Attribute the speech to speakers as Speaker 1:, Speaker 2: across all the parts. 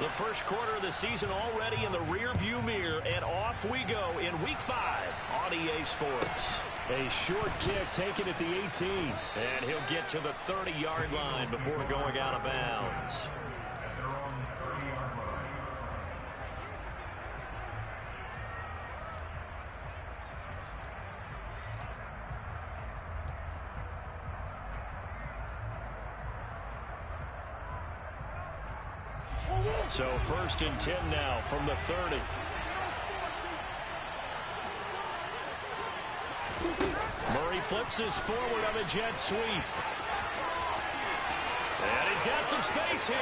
Speaker 1: The first quarter of the season already in the rear-view mirror, and off we go in Week 5 on EA Sports.
Speaker 2: A short kick taken at the 18.
Speaker 1: And he'll get to the 30-yard line before going out of bounds. So 1st and 10 now from the 30. Murray flips this forward on a jet sweep. And he's got some space here.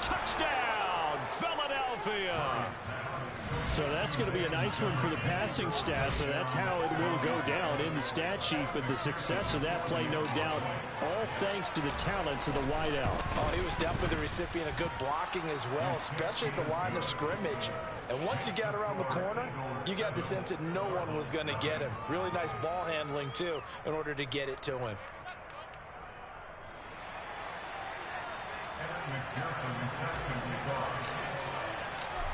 Speaker 1: Touchdown, Philadelphia.
Speaker 2: So that's going to be a nice one for the passing stats, and that's how it will go down in the stat sheet. But the success of that play, no doubt, all thanks to the talents of the wideout.
Speaker 3: Oh, he was definitely the recipient of good blocking as well, especially at the line of scrimmage. And once he got around the corner, you got the sense that no one was going to get him. Really nice ball handling, too, in order to get it to him.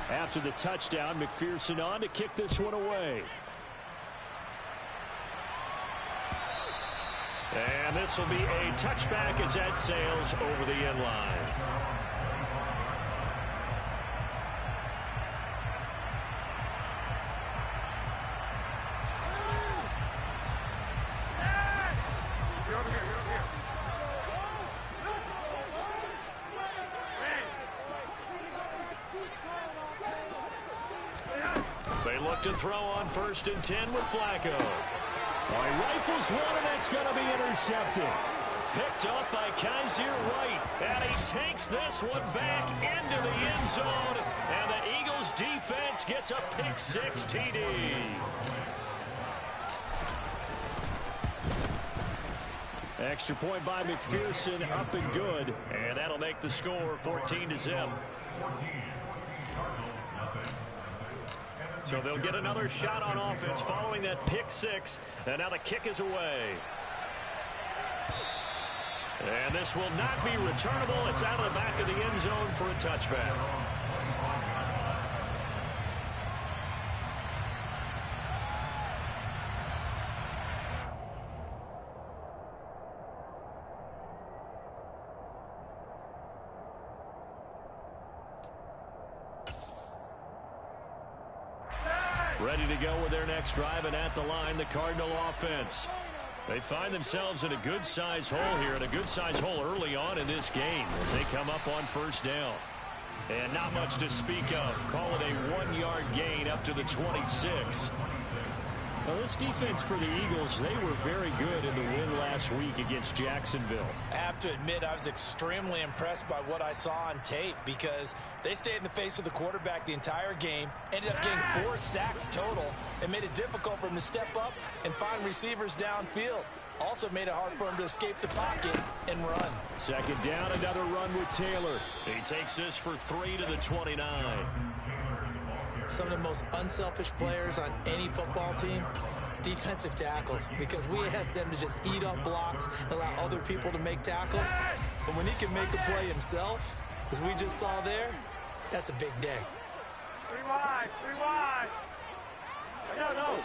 Speaker 2: After the touchdown, McPherson on to kick this one away.
Speaker 1: And this will be a touchback as that sails over the end line. They look to throw on 1st and 10 with Flacco.
Speaker 2: He rifles one, and that's going to be intercepted.
Speaker 1: Picked up by Kaiser White, and he takes this one back into the end zone, and the Eagles defense gets a pick-6 TD.
Speaker 2: Extra point by McPherson, up and good.
Speaker 1: And that'll make the score 14-0. So they'll get another shot on offense following that pick-6. And now the kick is away. And this will not be returnable. It's out of the back of the end zone for a touchback. Ready to go with their next drive, and at the line, the Cardinal offense. They find themselves in a good-sized hole here, and a good-sized hole early on in this game as they come up on 1st down. And not much to speak of. Call it a 1-yard gain up to the 26.
Speaker 2: Well, this defense for the Eagles, they were very good in the win last week against Jacksonville.
Speaker 3: I have to admit, I was extremely impressed by what I saw on tape because they stayed in the face of the quarterback the entire game, ended up getting 4 sacks total, and made it difficult for him to step up and find receivers downfield. Also made it hard for him to escape the pocket and run.
Speaker 2: 2nd down, another run with Taylor.
Speaker 1: He takes this for 3 to the 29.
Speaker 4: Some of the most unselfish players on any football team, defensive tackles, because we ask them to just eat up blocks and allow other people to make tackles. But when he can make a play himself, as we just saw there, that's a big day.
Speaker 5: 3 wide. No.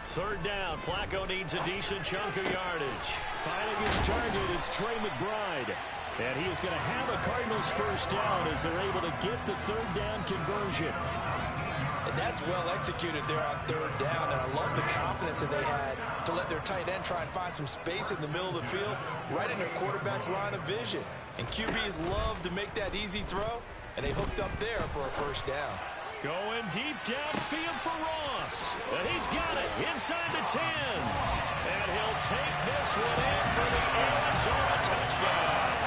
Speaker 1: 3rd down. Flacco needs a decent chunk of yardage.
Speaker 2: Finding his target, it's Trey McBride. And he is going to have a Cardinals 1st down as they're able to get the 3rd down conversion.
Speaker 3: And that's well executed there on 3rd down, and I love the confidence that they had to let their tight end try and find some space in the middle of the field, right in their quarterback's line of vision. And QBs love to make that easy throw, and they hooked up there for a 1st down.
Speaker 1: Going deep downfield for Ross. And he's got it inside the 10. And he'll take this one in for the Arizona touchdown.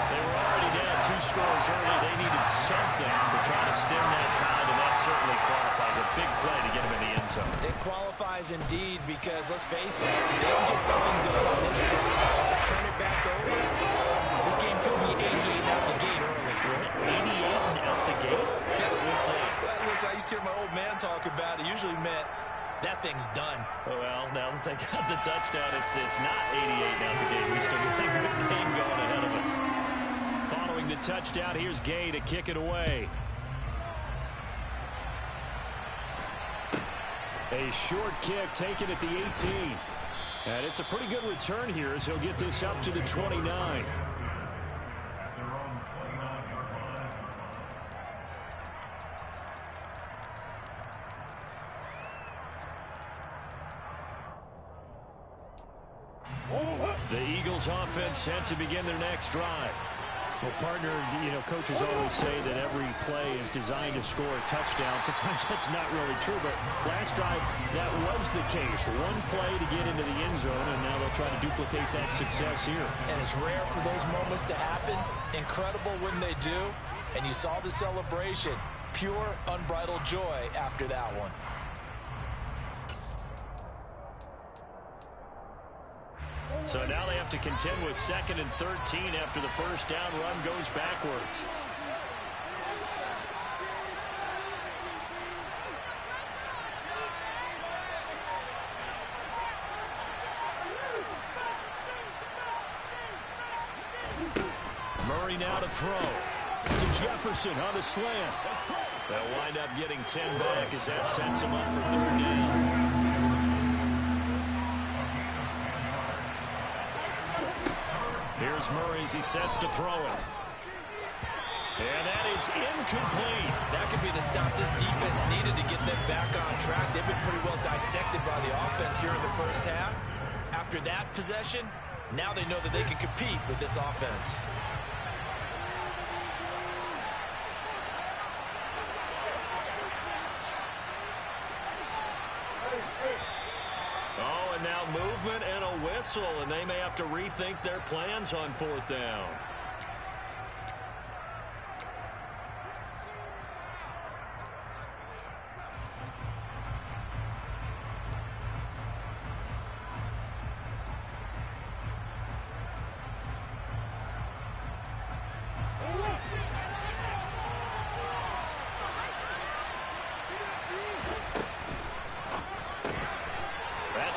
Speaker 1: They were already down 2 scores early. They needed something to try to stem that tide, and that certainly qualifies. A big play to get him in the end zone.
Speaker 3: It qualifies indeed because, let's face it, they don't get something done on this drive. Turn it back over. This game could be 88 out the gate early.
Speaker 1: 88 and out the gate?
Speaker 3: Yeah. Well, listen, I used to hear my old man talk about it. Usually meant that thing's done.
Speaker 2: Well, now that they got the touchdown, it's not 88 now the game. We still got a good game going ahead of us. Following the touchdown, here's Gay to kick it away. A short kick taken at the 18. And it's a pretty good return here as he'll get this up to the 29. The Eagles offense set to begin their next drive. Well, partner, coaches always say that every play is designed to score a touchdown. Sometimes that's not really true, but last drive, that was the case. One play to get into the end zone, and now they'll try to duplicate that success here.
Speaker 3: And it's rare for those moments to happen. Incredible when they do. And you saw the celebration. Pure, unbridled joy after that one.
Speaker 2: So now they have to contend with 2nd and 13 after the first down run goes backwards. Murray now to throw. To Jefferson on a slant. They'll wind up getting 10 back as that sets him up for 3rd down. Here's Murray as he sets to throw it. And that is incomplete.
Speaker 3: That could be the stop this defense needed to get them back on track. They've been pretty well dissected by the offense here in the first half. After that possession, now they know that they can compete with this offense.
Speaker 2: Oh, and now movement and a whistle, and they may have to rethink their plans on 4th down.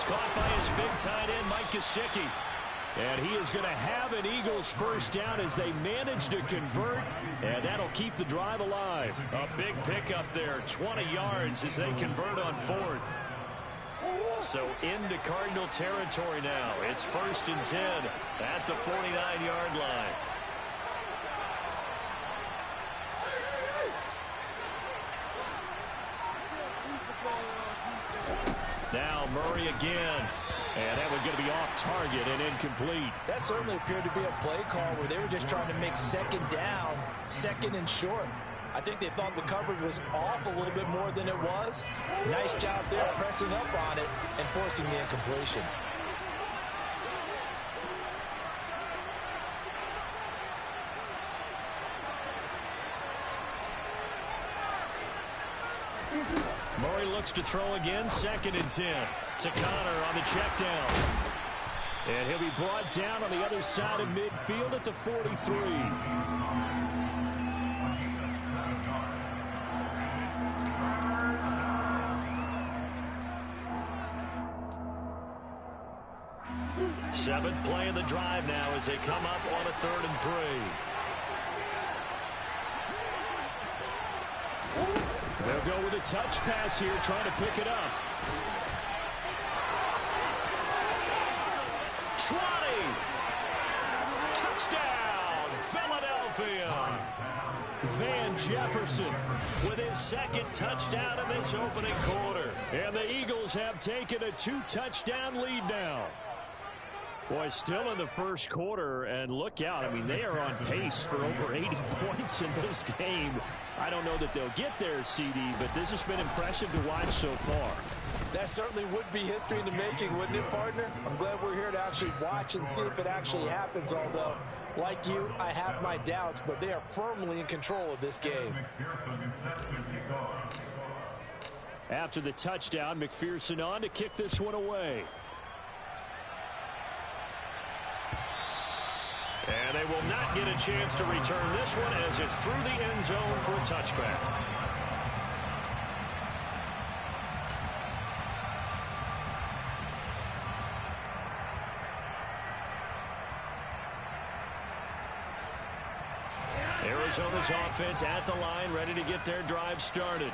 Speaker 2: Caught by his big tight end, Mike Gesicki. And he is going to have an Eagles first down as they manage to convert, and that'll keep the drive alive. A big pickup there, 20 yards as they convert on 4th. So into Cardinal territory now. It's 1st and 10 at the 49-yard line. Now Murray again. And that was going to be off target and incomplete.
Speaker 3: That certainly appeared to be a play call where they were just trying to make 2nd down, 2nd and short. I think they thought the coverage was off a little bit more than it was. Nice job there pressing up on it and forcing the incompletion.
Speaker 2: Murray looks to throw again, 2nd and 10. To Connor on the check down. And he'll be brought down on the other side of midfield at the 43. Seventh play of the drive now as they come up on a 3rd and 3. They'll go with a touch pass here, trying to pick it up. 20. Touchdown, Philadelphia. Van Jefferson with his 2nd touchdown in this opening quarter. And the Eagles have taken a 2-touchdown lead now. Boy, still in the first quarter, and look out. I mean, they are on pace for over 80 points in this game. I don't know that they'll get there, CD, but this has been impressive to watch so far.
Speaker 3: That certainly would be history in the making, wouldn't it, partner? I'm glad we're here to actually watch and see if it actually happens, although, like you, I have my doubts, but they are firmly in control of this game.
Speaker 2: After the touchdown, McPherson on to kick this one away. And they will not get a chance to return this one as it's through the end zone for a touchback. Arizona's offense at the line, ready to get their drive started.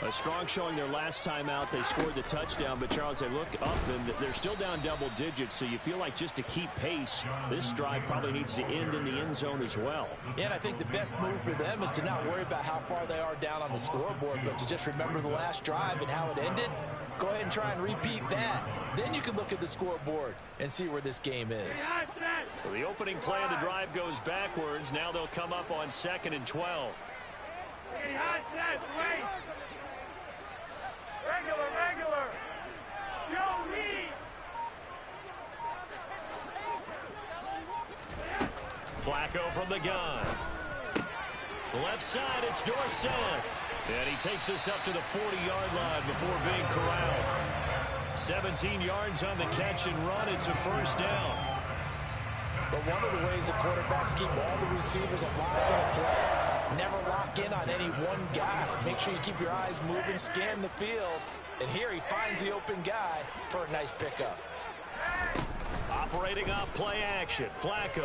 Speaker 2: A strong showing their last time out. They scored the touchdown, but Charles, they look up and they're still down double digits, so you feel like just to keep pace, this drive probably needs to end in the end zone as well.
Speaker 3: Yeah, and I think the best move for them is to not worry about how far they are down on the scoreboard, but to just remember the last drive and how it ended. Go ahead and try and repeat that. Then you can look at the scoreboard and see where this game is.
Speaker 2: So the opening play of the drive goes backwards. Now they'll come up on 2nd and 12.
Speaker 5: Regular. Yo, lead.
Speaker 2: Flacco from the gun. The left side, it's Dorsett. And he takes us up to the 40-yard line before being corralled. 17 yards on the catch and run. It's a first down.
Speaker 3: But one of the ways the quarterbacks keep all the receivers alive in a play, never lock in on any one guy. Make sure you keep your eyes moving, scan the field. And here he finds the open guy for a nice pickup.
Speaker 2: Operating off play action, Flacco.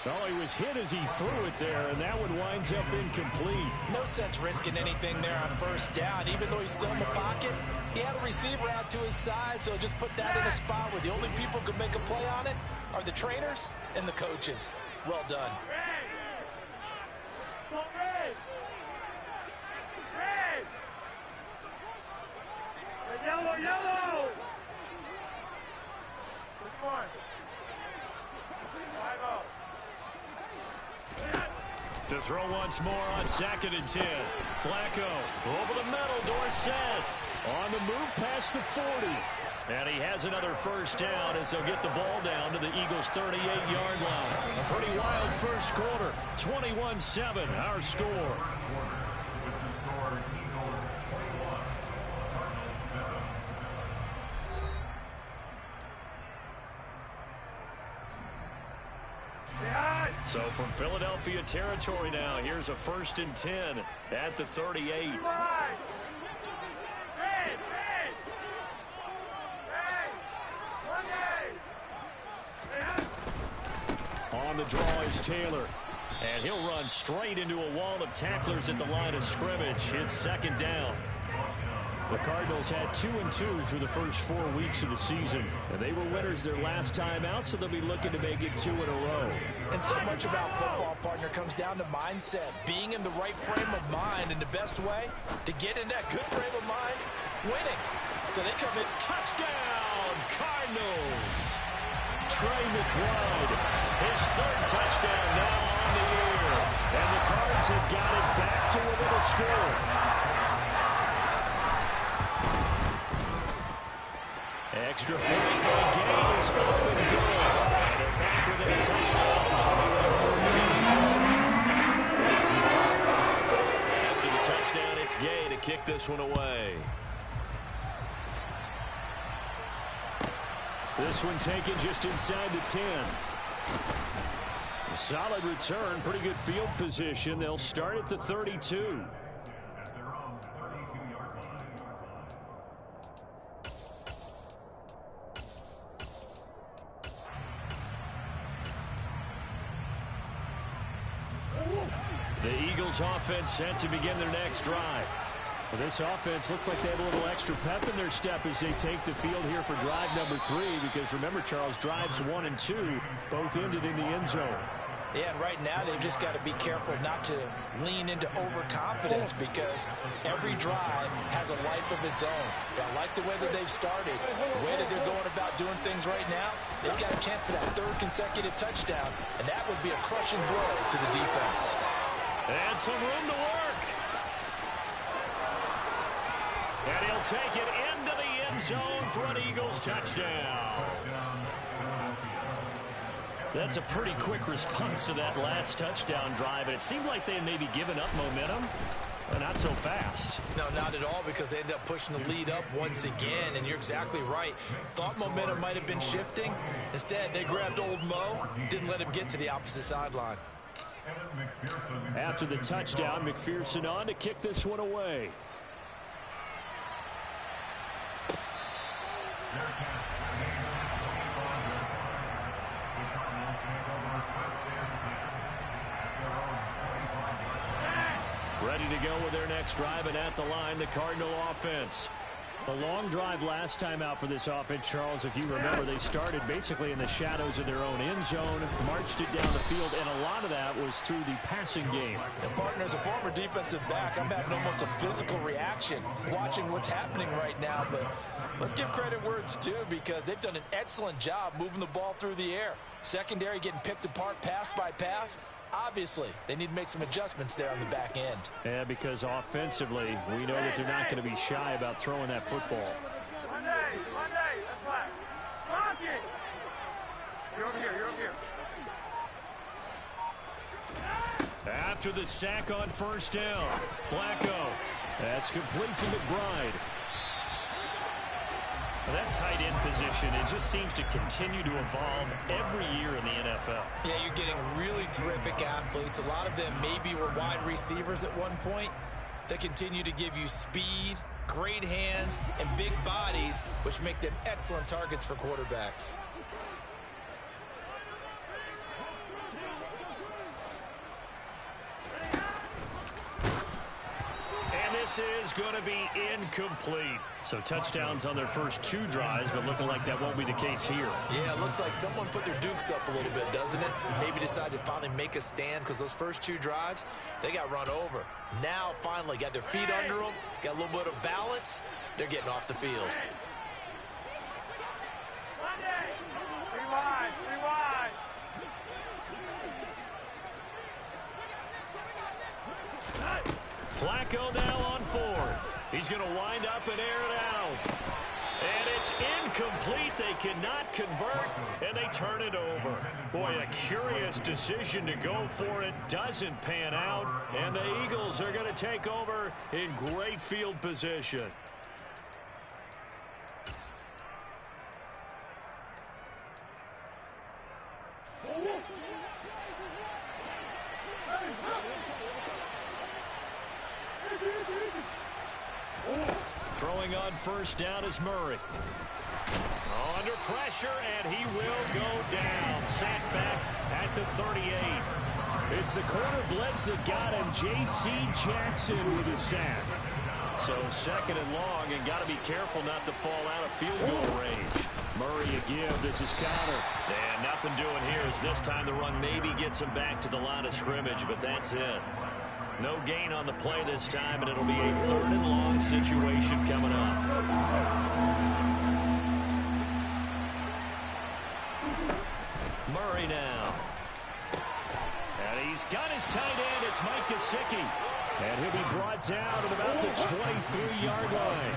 Speaker 2: Oh, he was hit as he threw it there, and that one winds up incomplete.
Speaker 3: No sense risking anything there on first down. Even though he's still in the pocket, he had a receiver out to his side, so just put that in a spot where the only people who can make a play on it are the trainers and the coaches. Well done.
Speaker 5: Red. Yellow. Which one? 5-0.
Speaker 2: To throw once more on 2nd and 10. Flacco over the middle. Dorsett on the move past the 40. And he has another first down as they'll get the ball down to the Eagles' 38-yard line. A pretty wild first quarter. 21-7, our score. So from Philadelphia territory now, here's a 1st and 10 at the 38. On the draw is Taylor. And he'll run straight into a wall of tacklers at the line of scrimmage. It's 2nd down. The Cardinals had 2-2 through the first 4 weeks of the season. And they were winners their last time out, so they'll be looking to make it 2 in a row.
Speaker 3: And so much about football, partner, comes down to mindset. Being in the right frame of mind, and the best way to get in that good frame of mind, winning. So they come in, touchdown, Cardinals. Trey McBride, his 3rd touchdown now on the year. And the Cards have got it back to within a score. Extra point by Gay is up and good. They're back within a touchdown, 21-14. After the touchdown, it's Gay to kick this one away. This one taken just inside the 10. A solid return, pretty good field position. They'll start at the 32. The Eagles offense set to begin their next drive. Well, this offense looks like they have a little extra pep in their step as they take the field here for drive number 3, because remember, Charles, drives 1 and 2 both ended in the end zone. Yeah, and right now they've just got to be careful not to lean into overconfidence, because every drive has a life of its own. But I like the way that they've started, the way that they're going about doing things right now. They've got a chance for that 3rd consecutive touchdown, and that would be a crushing blow to the defense.
Speaker 2: And some room to work. And he'll take it into the end zone for an Eagles touchdown. That's a pretty quick response to that last touchdown drive. And it seemed like they had maybe given up momentum. But not so fast.
Speaker 3: No, not at all, because they ended up pushing the lead up once again. And you're exactly right. Thought momentum might have been shifting. Instead, they grabbed old Mo, didn't let him get to the opposite sideline.
Speaker 2: After the touchdown, McPherson on to kick this one away. Ready to go with their next drive, and at the line, the Cardinal offense. A long drive last time out for this offense, Charles. If you remember, they started basically in the shadows of their own end zone, marched it down the field, and a lot of that was through the passing game.
Speaker 3: And partner, as a former defensive back, I'm having almost a physical reaction watching what's happening right now. But let's give credit where it's due, because they've done an excellent job moving the ball through the air. Secondary getting picked apart pass by pass. Obviously, they need to make some adjustmts there on the back end.
Speaker 2: Yeah, because offensively, we know that they're not going to be shy about throwing that football.
Speaker 5: Monday, that's right. Block it. You're over here.
Speaker 2: After the sack on first down, Flacco. That's complete to McBride. That tight end position, it just seems to continue to evolve every year in the NFL.
Speaker 4: Yeah, you're getting really terrific athletes. A lot of them maybe were wide receivers at one point. They continue to give you speed, great hands, and big bodies, which make them excellent targets for quarterbacks.
Speaker 2: This is going to be incomplete. So touchdowns on their first 2 drives, but looking like that won't be the case here.
Speaker 4: Yeah, it looks like someone put their dukes up a little bit, doesn't it? Maybe decided to finally make a stand, because those first 2 drives, they got run over. Now, finally, got their feet under them, got a little bit of balance. They're getting off the field.
Speaker 5: Rewind.
Speaker 2: Flacco now on 4th. He's going to wind up and air it out. And it's incomplete. They cannot convert, and they turn it over. Boy, a curious decision to go for it. Doesn't pan out, and the Eagles are going to take over in great field position. Throwing on first down is Murray. Under pressure, and he will go down. Sacked back at the 38. It's the corner blitz that got him. J.C. Jackson with a sack. So 2nd and long, and got to be careful not to fall out of field goal range. Murray a give. This is Connor. And nothing doing here, as this time the run maybe gets him back to the line of scrimmage, but that's it. No gain on the play this time, and it'll be a 3rd and long situation coming up. Murray now. And he's got his tight end. It's Mike Gesicki. And he'll be brought down at about the 23-yard line.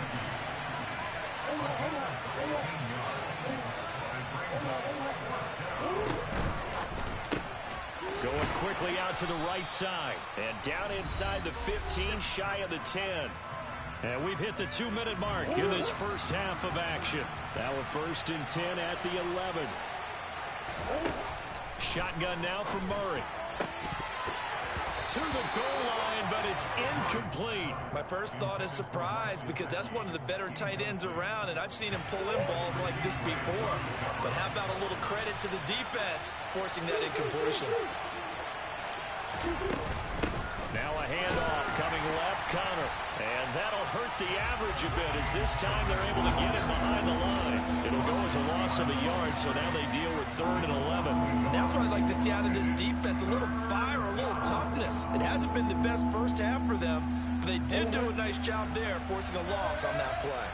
Speaker 2: Going quickly out to the right side. And down inside the 15, shy of the 10. And we've hit the 2-minute mark in this first half of action. Now a 1st and 10 at the 11. Shotgun now from Murray. To the goal line, but it's incomplete.
Speaker 4: My first thought is surprise, because that's one of the better tight ends around, and I've seen him pull in balls like this before. But how about a little credit to the defense forcing that incompletion?
Speaker 2: Now a handoff coming left, Connor. And that'll hurt the average a bit, as this time they're able to get it behind the line. It'll go as a loss of a yard, so now they deal with 3rd and 11.
Speaker 4: And that's what I'd like to see out of this defense, a little fire, a little toughness. It hasn't been the best first half for them, but they did do a nice job there, forcing a loss on that play.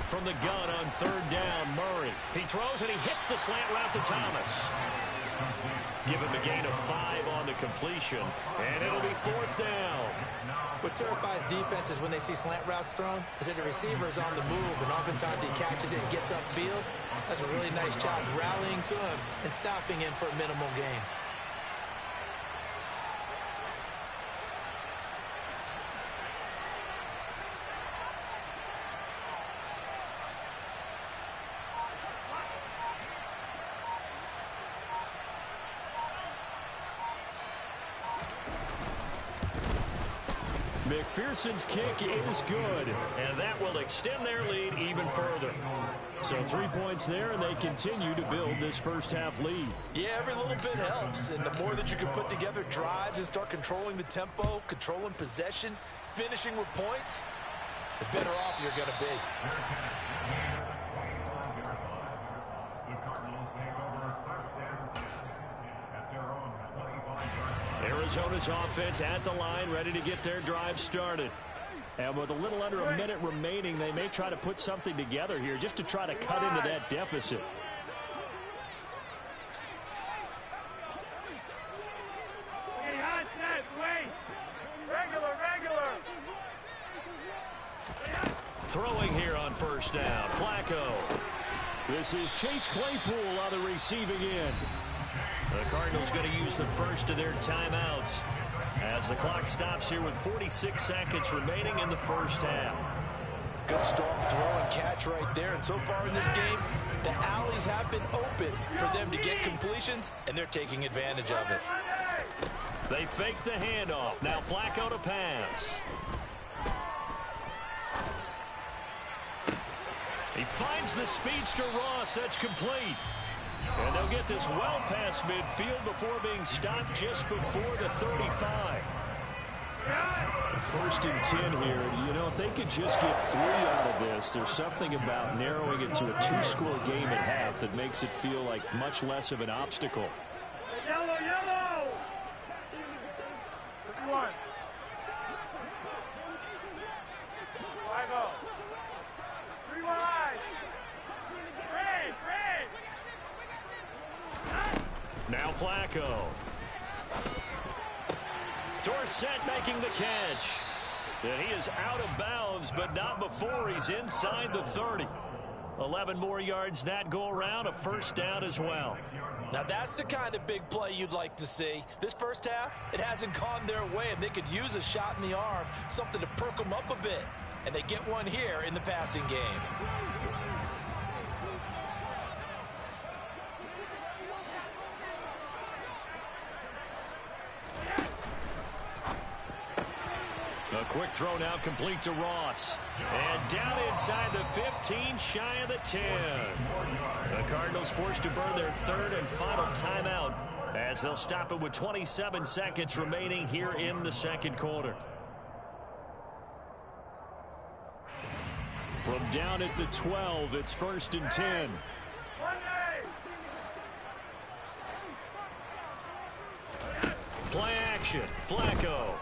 Speaker 2: From the gun on 3rd down, Murray. He throws and he hits the slant route to Thomas. Give him a gain of 5 on the completion, and it'll be 4th down.
Speaker 4: What terrifies defenses when they see slant routes thrown is that the receiver is on the move, and oftentimes he catches it and gets upfield. That's a really nice job rallying to him and stopping him for a minimal gain.
Speaker 2: McPherson's kick is good, and that will extend their lead even further. So 3 points there, and they continue to build this first-half lead.
Speaker 3: Yeah, every little bit helps, and the more that you can put together drives and start controlling the tempo, controlling possession, finishing with points, the better off you're going to be.
Speaker 2: Arizona's offense at the line, ready to get their drive started. And with a little under a minute remaining, they may try to put something together here just to try to cut into that deficit. Throwing here on first down, Flacco. This is Chase Claypool on the receiving end. The Cardinals going to use the first of their timeouts as the clock stops here with 46 seconds remaining in the first half.
Speaker 3: Good strong throw and catch right there. And so far in this game, the alleys have been open for them to get completions, and they're taking advantage of it.
Speaker 2: They fake the handoff. Now Flacco to pass. He finds the speedster Ross. That's complete. And they'll get this well past midfield before being stopped just before the 35. First and 10 here. You know, if they could just get 3 out of this, there's something about narrowing it to a 2-score game at half that makes it feel like much less of an obstacle.
Speaker 5: Yellow, yellow! 51. 5-0. 3 wide.
Speaker 2: Now Flacco. Dorsett making the catch. And he is out of bounds, but not before he's inside the 30. 11 more yards that go around, a first down as well.
Speaker 3: Now that's the kind of big play you'd like to see. This first half, it hasn't gone their way, and they could use a shot in the arm, something to perk them up a bit. And they get one here in the passing game.
Speaker 2: A quick throw now complete to Ross. And down inside the 15, shy of the 10. The Cardinals forced to burn their third and final timeout as they'll stop it with 27 seconds remaining here in the second quarter. From down at the 12, it's first and 10. Play action. Flacco.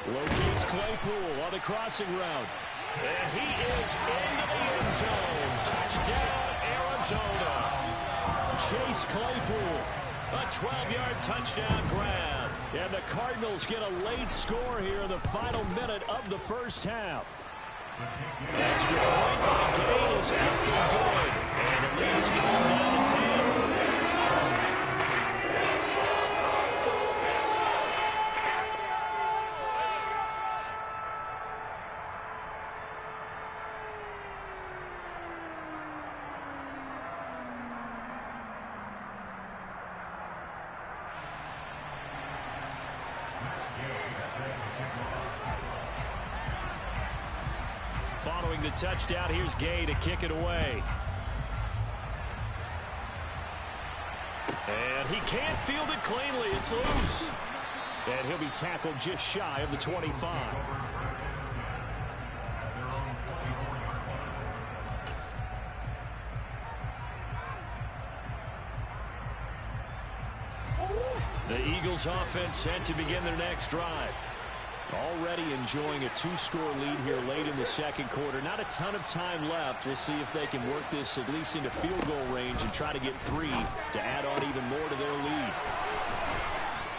Speaker 2: Locates Claypool on the crossing route. And he is into the end zone. Touchdown, Arizona. Chase Claypool. A 12-yard touchdown grab. And the Cardinals get a late score here in the final minute of the first half. Extra point by Gay is out and good. And the lead is trimmed down to 10. Following the touchdown, here's Gay to kick it away. And he can't field it cleanly. It's loose. And he'll be tackled just shy of the 25. The Eagles offense set to begin their next drive. Already enjoying a 2-score lead here late in the second quarter. Not a ton of time left. We'll see if they can work this at least into field goal range and try to get 3 to add on even more to their lead.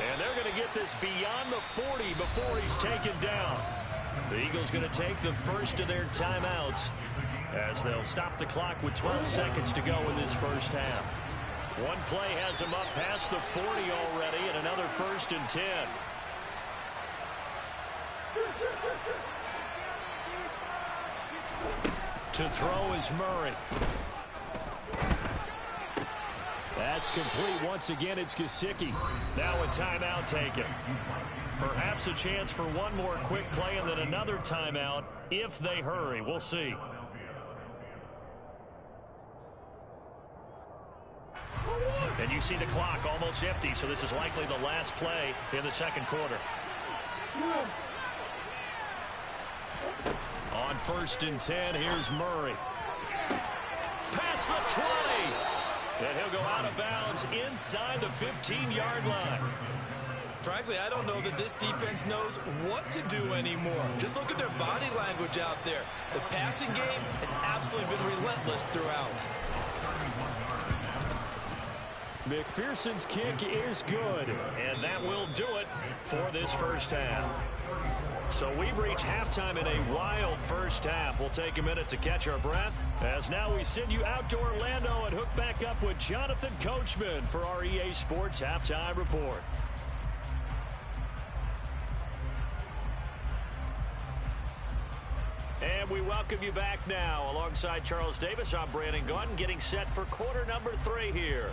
Speaker 2: And they're going to get this beyond the 40 before he's taken down. The Eagles going to take the first of their timeouts as they'll stop the clock with 12 seconds to go in this first half. One play has them up past the 40 already, and another first and 10. To throw is Murray. That's complete. Once again, it's Gesicki.
Speaker 1: Now a timeout taken. Perhaps a chance for one more quick play and then another timeout if they hurry. We'll see. And you see the clock almost empty, so this is likely the last play in the second quarter. On 1st and 10, here's Murray. Past the 20. And he'll go out of bounds inside the 15-yard line.
Speaker 4: Frankly, I don't know that this defense knows what to do anymore. Just look at their body language out there. The passing game has absolutely been relentless throughout.
Speaker 2: McPherson's kick is good.
Speaker 1: And that will do it for this first half. So we've reached halftime in a wild first half. We'll take a minute to catch our breath as now we send you out to Orlando and hook back up with Jonathan Coachman for our EA Sports Halftime Report. And we welcome you back now. Alongside Charles Davis, I'm Brandon Gunn, getting set for quarter number 3 here.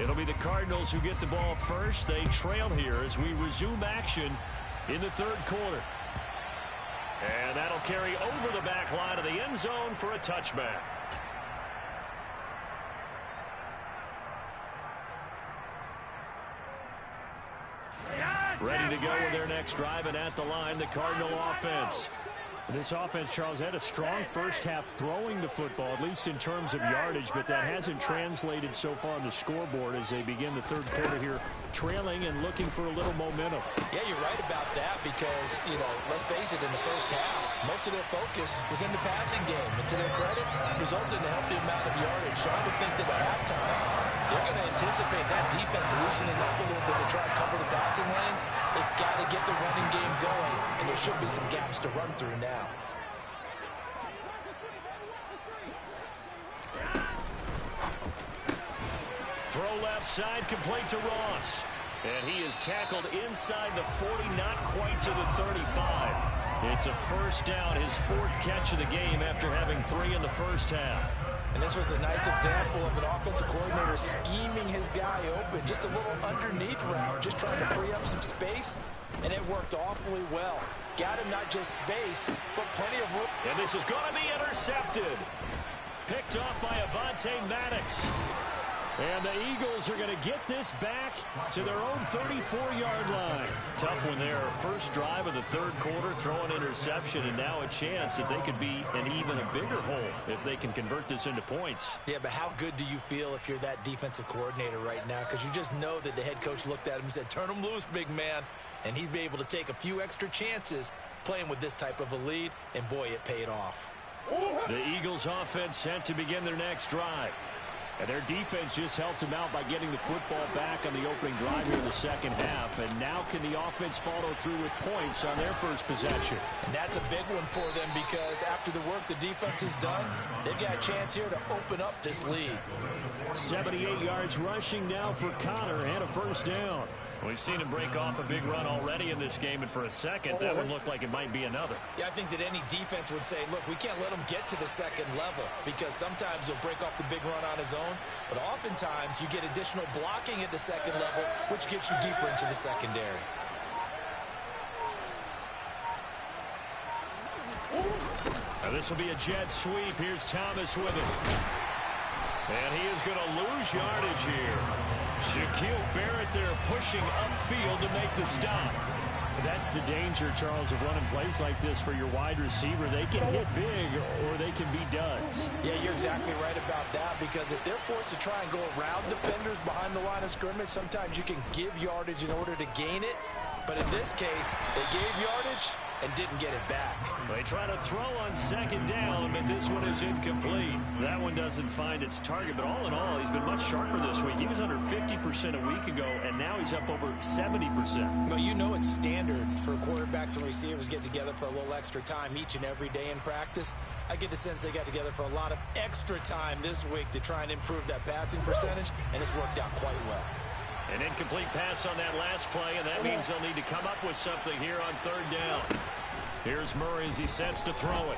Speaker 1: It'll be the Cardinals who get the ball first. They trail here as we resume action in the third quarter. And that'll carry over the back line of the end zone for a touchback. Ready to go with their next drive, and at the line, the Cardinal offense.
Speaker 2: This offense, Charles, had a strong first half throwing the football, at least in terms of yardage, but that hasn't translated so far on the scoreboard as they begin the third quarter here, trailing and looking for a little momentum.
Speaker 4: Yeah, you're right about that because, let's face it, in the first half, most of their focus was in the passing game. And to their credit, resulted in a healthy amount of yardage. So I would think that at halftime, they're going to anticipate that defense loosening up a little bit to try and cover the passing lanes. They've got to get the running game going, and there should be some gaps to run through now.
Speaker 1: Throw left side, complete to Ross. And he is tackled inside the 40, not quite to the 35. It's a first down, his 4th catch of the game after having 3 in the first half.
Speaker 4: And this was a nice example of an offensive coordinator scheming his guy open. Just a little underneath route, just trying to free up some space, and it worked awfully well. Got him not just space, but plenty of room.
Speaker 1: And this is going to be intercepted. Picked off by Avonte Maddox. And the Eagles are going to get this back to their own 34-yard line. Tough one there. First drive of the third quarter, throw an interception, and now a chance that they could be in even a bigger hole if they can convert this into points.
Speaker 4: Yeah, but how good do you feel if you're that defensive coordinator right now? Because you just know that the head coach looked at him and said, turn him loose, big man. And he'd be able to take a few extra chances playing with this type of a lead, and boy, it paid off.
Speaker 1: The Eagles offense set to begin their next drive. And their defense just helped them out by getting the football back on the opening drive here in the second half. And now can the offense follow through with points on their first possession?
Speaker 4: And that's a big one for them because after the work the defense has done, they've got a chance here to open up this lead.
Speaker 2: 78 yards rushing now for Connor and a first down.
Speaker 1: We've seen him break off a big run already in this game, and for a second, that one looked like it might be another.
Speaker 4: Yeah, I think that any defense would say, look, we can't let him get to the second level because sometimes he'll break off the big run on his own, but oftentimes you get additional blocking at the second level, which gets you deeper into the secondary.
Speaker 1: Now this will be a jet sweep. Here's Thomas with it. And he is going to lose yardage here. Shaquille Barrett there pushing upfield to make the stop.
Speaker 2: That's the danger, Charles, of running plays like this for your wide receiver. They can hit big or they can be duds.
Speaker 4: Yeah, you're exactly right about that because if they're forced to try and go around defenders behind the line of scrimmage, sometimes you can give yardage in order to gain it. But in this case, they gave yardage and didn't get it back.
Speaker 1: They try to throw on second down, but this one is incomplete. That one doesn't find its target, but all in all, he's been much sharper this week. He was under 50% a week ago, and now he's up over 70%.
Speaker 4: Well, you know it's standard for quarterbacks and receivers to get together for a little extra time each and every day in practice. I get the sense they got together for a lot of extra time this week to try and improve that passing percentage, and it's worked out quite well.
Speaker 2: An incomplete pass on that last play, and that means they'll need to come up with something here on third down. Here's Murray as he sets to throw it.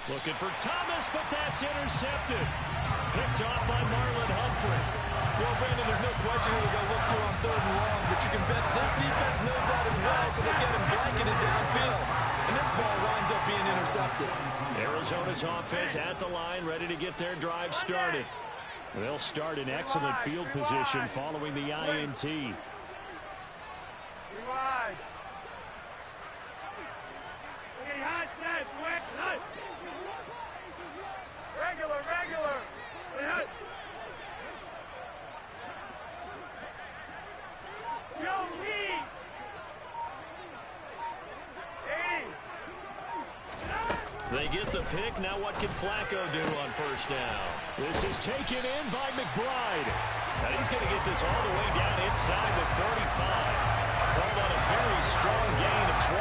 Speaker 2: Looking for Thomas, but that's intercepted. Picked off by Marlon Humphrey.
Speaker 4: Well, Brandon, there's no question who they're going to look to on third and long, but you can bet this defense knows that as well, so they'll get him blanketed downfield. And this ball winds up being intercepted.
Speaker 2: Arizona's offense at the line, ready to get their drive started. They'll start in excellent field position following the INT.
Speaker 5: Rewind. Okay, hot, set, quick, hot. Regular. Hot. Yo, me. 80.
Speaker 2: They get the pick. Now what can Flacco do on first down? This is taken in by McBride. And he's going to get this all the way down inside the 35. Called on a very strong gain of 24.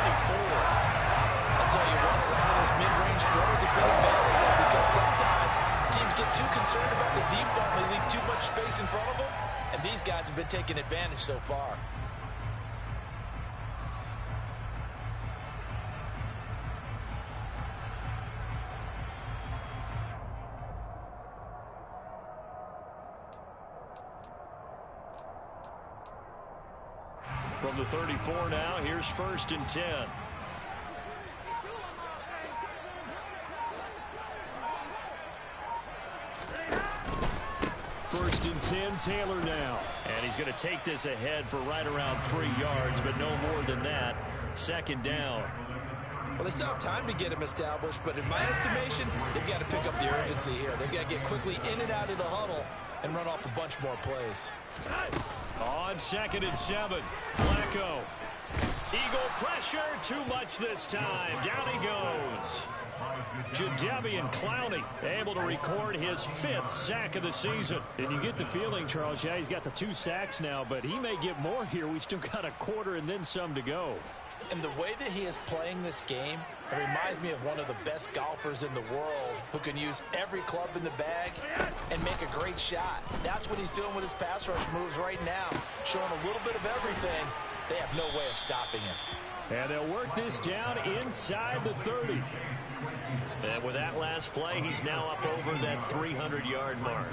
Speaker 3: I'll tell you what, a lot of those mid-range throws have been available because sometimes teams get too concerned about the deep ball and they leave too much space in front of them, and these guys have been taking advantage so far.
Speaker 2: From the 34 now, here's 1st and 10. First and 10, Taylor now. And he's going to take this ahead for right around 3 yards, but no more than that. 2nd down.
Speaker 4: Well, they still have time to get him established, but in my estimation, they've got to pick up the urgency here. They've got to get quickly in and out of the huddle and run off a bunch more plays.
Speaker 2: On 2nd and 7, Flacco. Eagle pressure, too much this time. Down he goes. Jadeveon Clowney able to record his 5th sack of the season. And you get the feeling, Charles, yeah, he's got the 2 sacks now, but he may get more here. We still got a quarter and then some to go.
Speaker 3: And the way that he is playing this game, it reminds me of one of the best golfers in the world who can use every club in the bag and make a great shot. That's what he's doing with his pass rush moves right now, showing a little bit of everything. They have no way of stopping him.
Speaker 2: And they'll work this down inside the 30. And with that last play, he's now up over that 300-yard mark.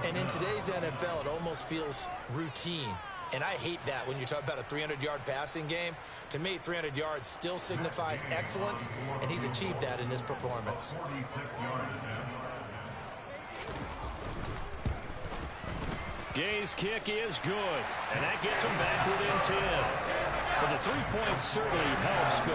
Speaker 4: And in today's NFL, it almost feels routine. And I hate that when you talk about a 300-yard passing game. To me, 300 yards still signifies excellence, and he's achieved that in this performance.
Speaker 2: Gay's kick is good, and that gets him back within 10. But the 3 points certainly helps, but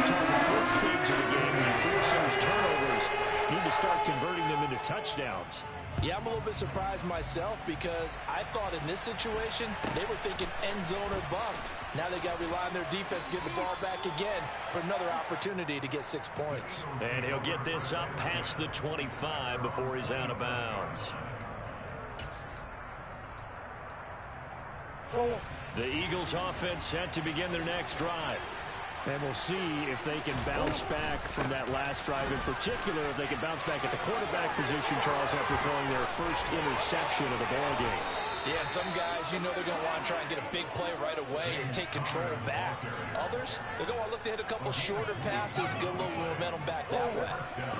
Speaker 2: Charles, at this stage of the game, when you force those turnovers, you need to start converting them into touchdowns.
Speaker 3: Yeah, I'm a little bit surprised myself because I thought in this situation they were thinking end zone or bust. Now they got to rely on their defense getting the ball back again for another opportunity to get 6 points.
Speaker 2: And he'll get this up past the 25 before he's out of bounds. The Eagles offense set to begin their next drive. And we'll see if they can bounce back from that last drive. In particular, if they can bounce back at the quarterback position, Charles, after throwing their first interception of the ball game.
Speaker 3: Yeah, and some guys, you know they're going to want to try and get a big play right away and take control back. Others, they're going to want to look to hit a couple shorter passes, get a little momentum back that way.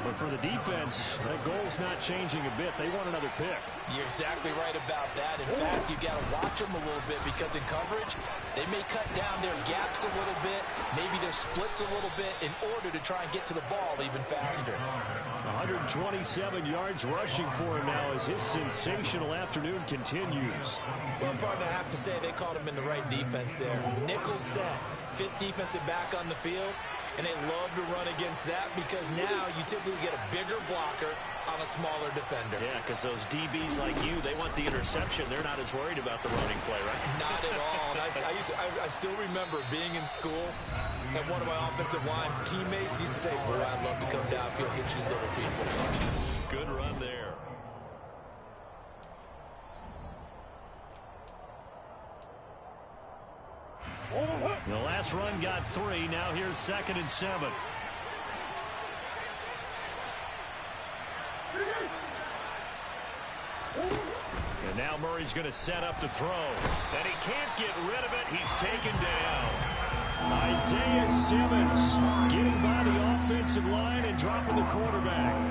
Speaker 2: But for the defense, that goal's not changing a bit. They want another pick.
Speaker 3: You're exactly right about that. In fact, you got to watch them a little bit because in coverage, they may cut down their gaps a little bit, maybe their splits a little bit in order to try and get to the ball even faster.
Speaker 2: 127 yards rushing for him now as his sensational afternoon continues.
Speaker 4: Well, partner, I have to say they caught him in the right defense there. Nickel set, 5th defensive back on the field, and they love to run against that because now you typically get a bigger blocker on a smaller defender.
Speaker 2: Yeah, because those DBs like you, they want the interception. They're not as worried about the running play, right?
Speaker 4: Not at all. And I still remember being in school, and one of my offensive line teammates used to say, boy, I'd love to come downfield, hit you little people.
Speaker 2: Good run there. The last run got 3. Now here's 2nd and 7. And now Murray's going to set up to throw. And he can't get rid of it. He's taken down. Isaiah Simmons getting by the offensive line and dropping the quarterback.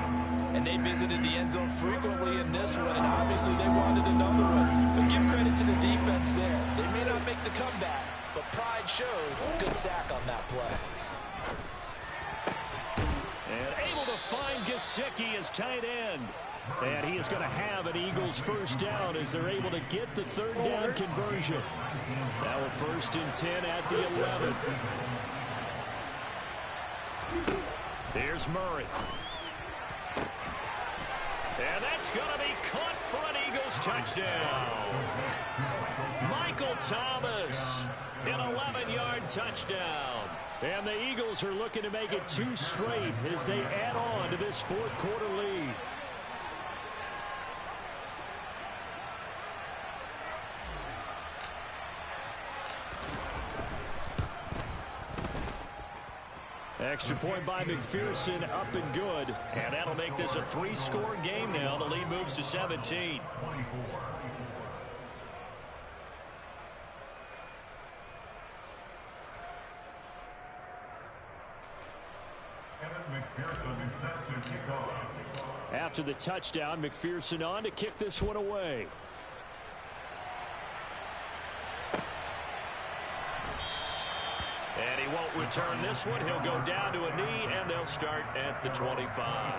Speaker 3: And they visited the end zone frequently in this one, and obviously they wanted another one. But give credit to the defense there. They may not make the comeback, but pride showed. Good sack on that play.
Speaker 2: And able to find Gesicki as tight end. And he is going to have an Eagles first down as they're able to get the third down conversion. Now a 1st and 10 at the 11. Here's Murray. And that's going to be caught for an Eagles touchdown. Michael Thomas, an 11-yard touchdown. And the Eagles are looking to make it 2 straight as they add on to this 4th quarter lead. Extra point by McPherson, up and good. And that'll make this a 3-score game now. The lead moves to 17. After the touchdown, McPherson on to kick this one away. And he won't return this one. He'll go down to a knee, and they'll start at the 25.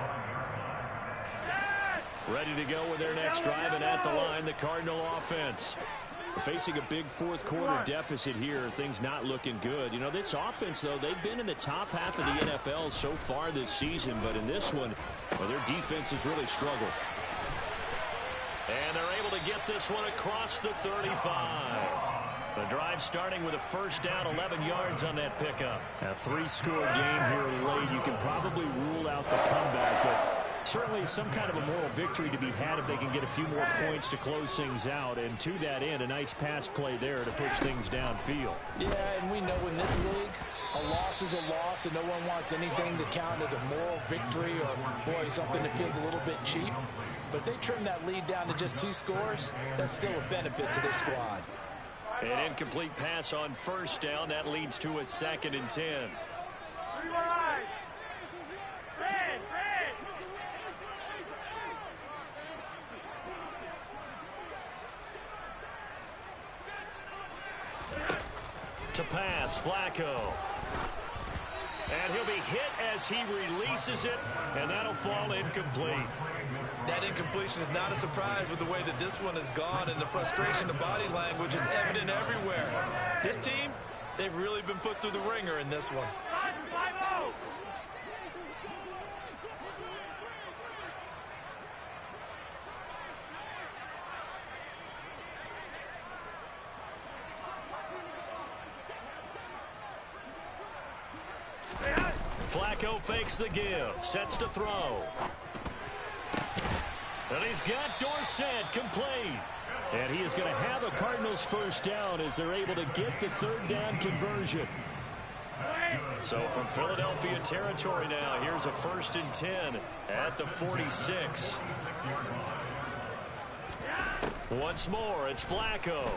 Speaker 2: Ready to go with their next drive, and at the line, the Cardinal offense. Facing a big 4th quarter deficit here, things not looking good. You know, this offense, though, they've been in the top half of the NFL so far this season, but in this one, well, their defense has really struggled. And they're able to get this one across the 35. The drive starting with a first down, 11 yards on that pickup. A 3-score game here late. You can probably rule out the comeback, but certainly some kind of a moral victory to be had if they can get a few more points to close things out. And to that end, a nice pass play there to push things downfield.
Speaker 3: Yeah, and we know in this league, a loss is a loss, and no one wants anything to count as a moral victory or, boy, something that feels a little bit cheap. But if they trim that lead down to just 2 scores, that's still a benefit to this squad.
Speaker 2: An incomplete pass on first down. That leads to a 2nd and 10. To pass, Flacco. And he'll be hit as he releases it, and that'll fall incomplete.
Speaker 3: That incompletion is not a surprise with the way that this one has gone, and the frustration of body language is evident everywhere. This team, they've really been put through the ringer in this one.
Speaker 2: Flacco fakes the give, sets to throw. And he's got Dorsett complete. And he is going to have a Cardinals first down as they're able to get the third down conversion. So from Philadelphia territory now, here's a 1st and 10 at the 46. Once more, it's Flacco.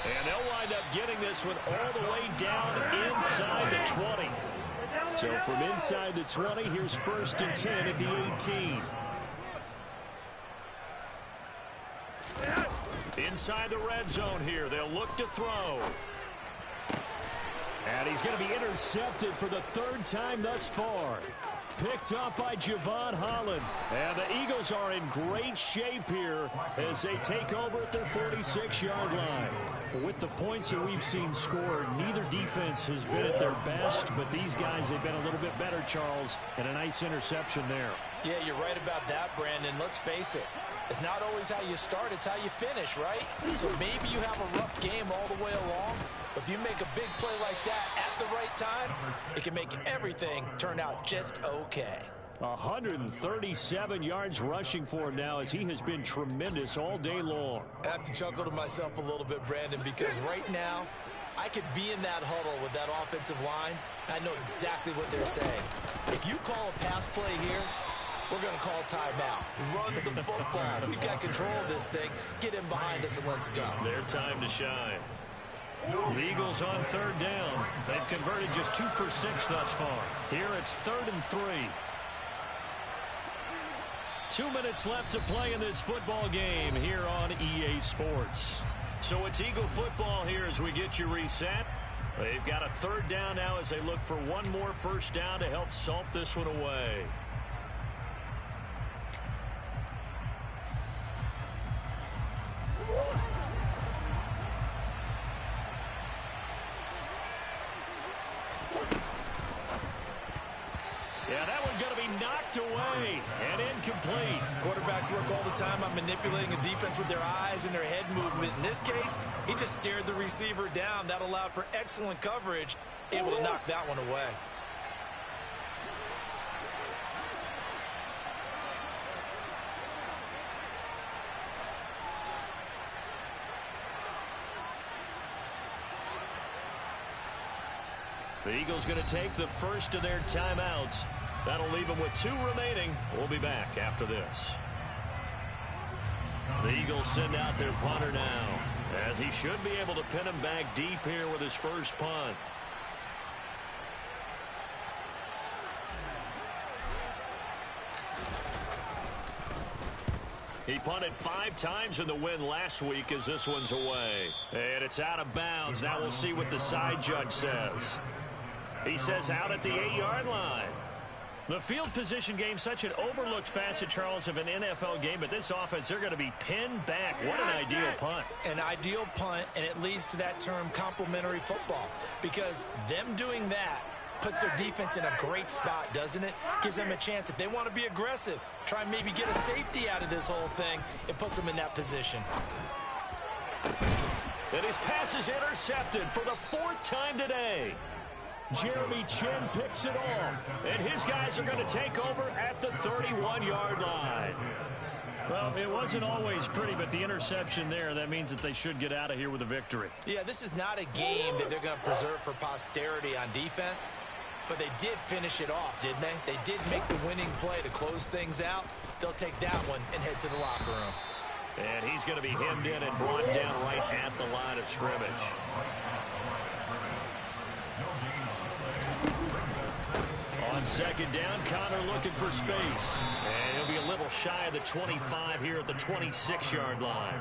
Speaker 2: And they'll wind up getting this one all the way down inside the 20. So from inside the 20, here's 1st and 10 at the 18. Inside the red zone here, they'll look to throw. And he's going to be intercepted for the 3rd time thus far. Picked up by Javon Holland. And the Eagles are in great shape here as they take over at their 46-yard line. With the points that we've seen scored, neither defense has been at their best, but these guys have been a little bit better, Charles, and a nice interception there.
Speaker 3: Yeah, you're right about that, Brandon. Let's face it. It's not always how you start, it's how you finish, right? So maybe you have a rough game all the way along, but if you make a big play like that at the right time, it can make everything turn out just okay.
Speaker 2: 137 yards rushing for him now as he has been tremendous all day long.
Speaker 4: I have to chuckle to myself a little bit, Brandon, because right now I could be in that huddle with that offensive line, and I know exactly what they're saying. If you call a pass play here, we're going to call timeout. Run the football. We've got control of this thing. Get in behind us and let's go.
Speaker 2: Their time to shine. The Eagles on third down. They've converted just 2 for 6 thus far. Here it's 3rd and 3. 2 minutes left to play in this football game here on EA Sports. So it's Eagle football here as we get you reset. They've got a 3rd down now as they look for one more first down to help salt this one away. Yeah, that one's going to be knocked away and incomplete.
Speaker 3: Quarterbacks work all the time on manipulating a defense with their eyes and their head movement. In this case, he just stared the receiver down. That allowed for excellent coverage, able to knock that one away.
Speaker 2: The Eagles going to take the first of their timeouts. That'll leave them with 2 remaining. We'll be back after this. The Eagles send out their punter now, as he should be able to pin him back deep here with his first punt. He punted 5 times in the win last week as this one's away. And it's out of bounds. Now we'll see what the side judge says. He says out at the 8-yard line. The field position game, such an overlooked facet, Charles, of an NFL game, but this offense, they're going to be pinned back. What an ideal punt.
Speaker 3: An ideal punt, and it leads to that term complementary football, because them doing that puts their defense in a great spot, doesn't it? Gives them a chance. If they want to be aggressive, try and maybe get a safety out of this whole thing, it puts them in that position.
Speaker 2: And his pass is intercepted for the 4th time today. Jeremy Chin picks it off, and his guys are going to take over at the 31-yard line. Well, it wasn't always pretty, but the interception there, that means that they should get out of here with a victory.
Speaker 3: Yeah, this is not a game that they're going to preserve for posterity on defense, but they did finish it off, didn't they? They did make the winning play to close things out. They'll take that one and head to the locker room.
Speaker 2: And he's going to be hemmed in and brought down right at the line of scrimmage. On 2nd down, Connor looking for space. And he'll be a little shy of the 25 here at the 26-yard line.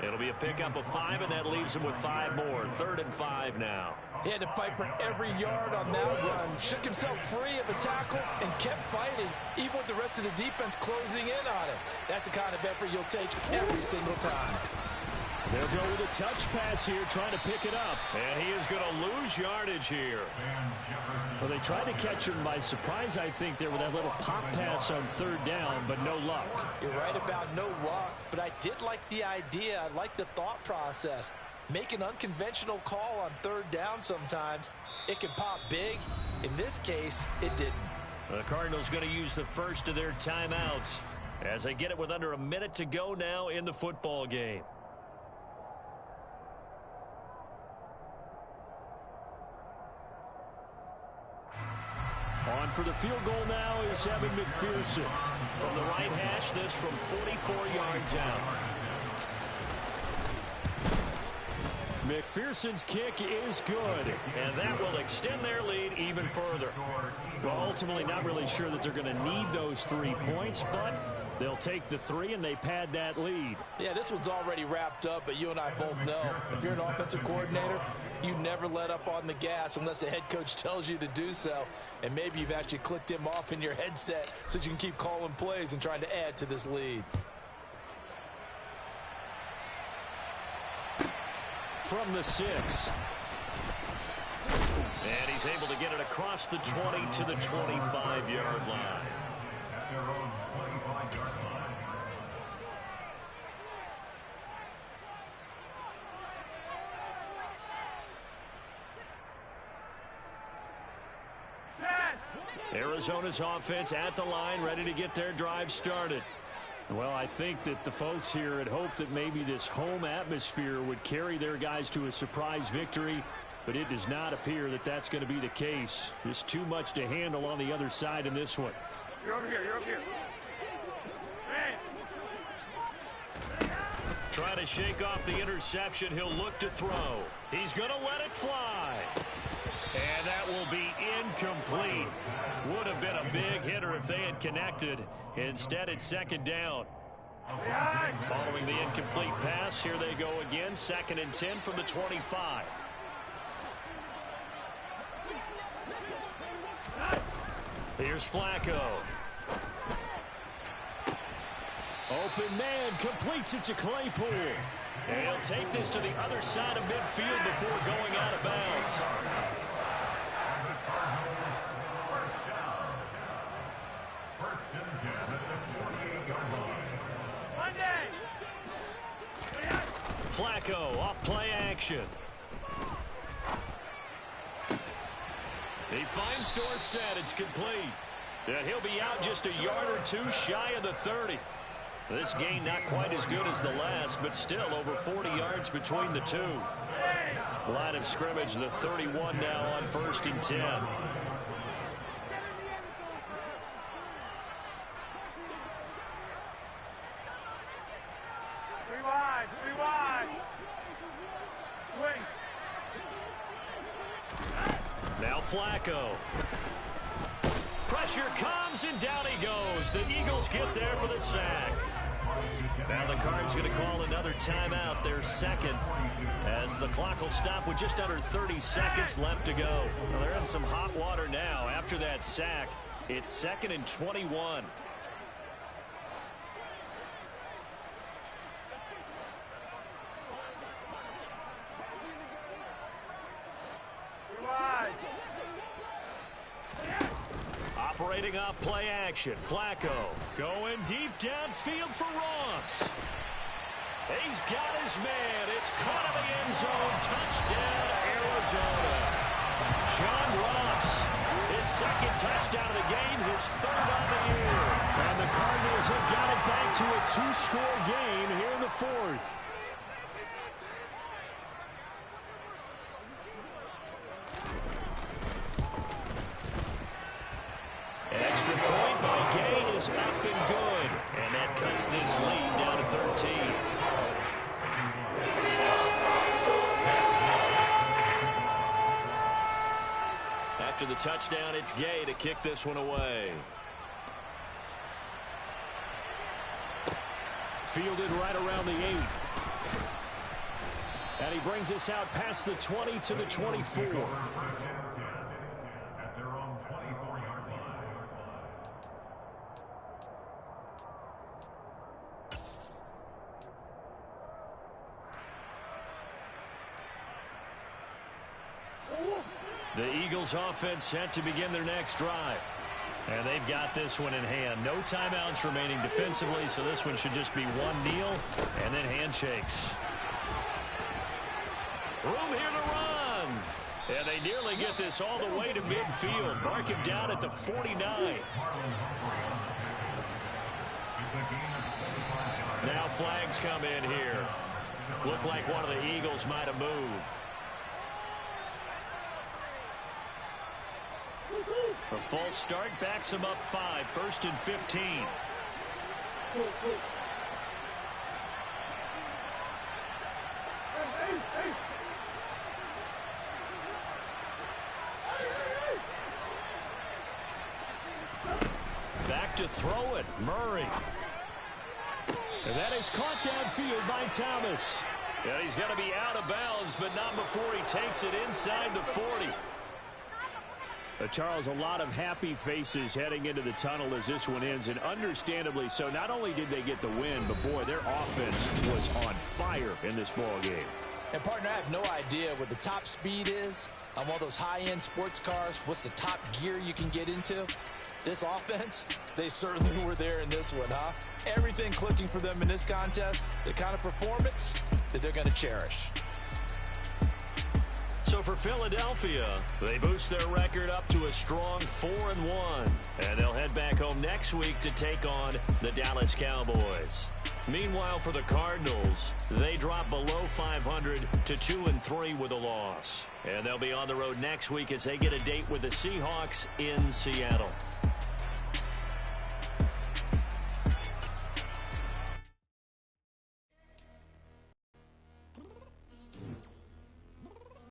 Speaker 2: It'll be a pickup of 5, and that leaves him with 5 more. 3rd and 5 now.
Speaker 3: He had to fight for every yard on that run. Shook himself free of the tackle and kept fighting, even with the rest of the defense closing in on him. That's the kind of effort you'll take every single time.
Speaker 2: They'll go with a touch pass here, trying to pick it up. And he is going to lose yardage here. Well, they tried to catch him by surprise, I think, there with that little pop pass on 3rd down, but no luck.
Speaker 3: You're right about no luck, but I did like the idea. I like the thought process. Make an unconventional call on 3rd down sometimes. It can pop big. In this case, it didn't.
Speaker 2: The Cardinals going to use the first of their timeouts as they get it with under a minute to go now in the football game. On for the field goal now is Evan McPherson. From the right hash, this from 44 yards out. McPherson's kick is good, and that will extend their lead even further. Well, ultimately not really sure that they're going to need those 3 points, but they'll take the 3 and they pad that lead.
Speaker 3: Yeah, this one's already wrapped up, but you and I both know if you're an offensive coordinator, you never let up on the gas unless the head coach tells you to do so. And maybe you've actually clicked him off in your headset so you can keep calling plays and trying to add to this lead.
Speaker 2: From the 6. And he's able to get it across the 20 to the 25-yard line. Arizona's offense at the line, ready to get their drive started. Well, I think that the folks here had hoped that maybe this home atmosphere would carry their guys to a surprise victory, but it does not appear that that's going to be the case. Just too much to handle on the other side in this one.
Speaker 5: You're over here. You're over here.
Speaker 2: Trying to shake off the interception. He'll look to throw. He's going to let it fly. And that will be incomplete. Would have been a big hitter if they had connected. Instead, it's second down. Following the incomplete pass, here they go again. 2nd and 10 from the 25. Here's Flacco. Open man, completes it to Claypool. And he'll take this to the other side of midfield before going out of bounds. Flacco off play action. He finds Dorsett. It's complete. And he'll be out just a yard or two shy of the 30. This gain not quite as good as the last, but still over 40 yards between the two. Line of scrimmage, the 31 now on 1st and 10.
Speaker 5: Three wide. Swing.
Speaker 2: Now Flacco. Pressure comes, and down he goes. The Eagles get there for the sack. Now the Cards going to call another timeout, their second, as the clock will stop with just under 30 seconds left to go. Well, they're in some hot water now after that sack. It's 2nd and 21. Operating off play action. Flacco going deep downfield for Ross. He's got his man. It's caught in the end zone. Touchdown, Arizona. John Ross, his 2nd touchdown of the game, his 3rd on the year. And the Cardinals have got it back to a 2-score game here in the 4th. Extra point by Gain is up and good. And that cuts this lead down to 13. After the touchdown, it's Gay to kick this one away. Fielded right around the 8. And he brings us out past the 20 to the 24. The Eagles offense set to begin their next drive. And they've got this one in hand. No timeouts remaining defensively, so this one should just be one kneel and then handshakes. Room here to run. And they nearly get this all the way to midfield. Mark him down at the 49. Now flags come in here. Look like one of the Eagles might have moved. A false start backs him up 5. 1st and 15. Back to throw it. Murray. And that is caught downfield by Thomas. And he's going to be out of bounds, but not before he takes it inside the 40.
Speaker 1: Charles, a lot of happy faces heading into the tunnel as this one ends, and understandably so. Not only did they get the win, but boy, their offense was on fire in this ball game.
Speaker 4: And partner, I have no idea what the top speed is on one of those high-end sports cars. What's the top gear you can get into? This offense, they certainly were there in this one, huh? Everything clicking for them in this contest, the kind of performance that they're going to cherish.
Speaker 2: So for Philadelphia, they boost their record up to a strong 4-1. And they'll head back home next week to take on the Dallas Cowboys. Meanwhile, for the Cardinals, they drop below 500 to 2-3 with a loss. And they'll be on the road next week as they get a date with the Seahawks in Seattle.